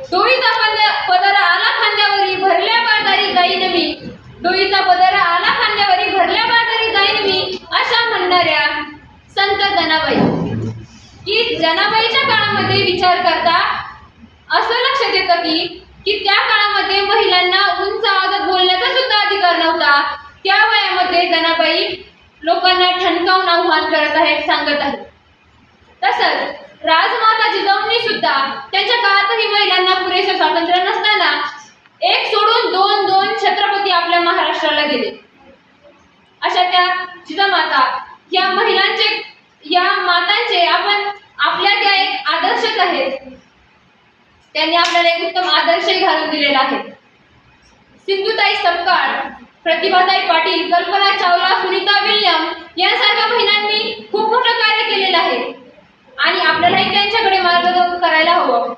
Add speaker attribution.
Speaker 1: डोईचा पदरा आला खांद्यावरी भरल्या बाजारी जाईन मी, डोईचा पदरा आला खांद्यावरी भरल्या बाजारी जाईन मी, अशा म्हणणाऱ्या संत जनाबाई. की जनाबाईच्या काळामध्ये विचार करता असं लक्षात येतं की त्या काळामध्ये महिलांना उंच आवाजात बोलण्याचा सुद्धा अधिकार नव्हता. त्या वयामध्ये जनाबाई लोकांना ठणकावून आव्हान करत आहेत, सांगत आहेत. तसंच राजमाता जिजाऊंनी सुद्धा त्यांच्या काळातही महिलांना पुरेसे स्वातंत्र्य नसताना एक सोडून दोन छत्रपती आपल्या महाराष्ट्राला दिले. अशा त्या जिजामाता या महिलांचे, या मातांचे आपण आपल्या त्या एक आदर्शच आहेत. त्यांनी आपल्याला एक उत्तम आदर्शही घालून दिलेला आहे. सिंधुताई सपकाळ, प्रतिभाताई पाटील, कल्पना चावला, सुनीता विल्यम यांसारख्या महिलांनी खूप मोठं कार्य केलेलं आहे आणि आपल्यालाही त्यांच्याकडे मार्गदर्शन करायला हवं.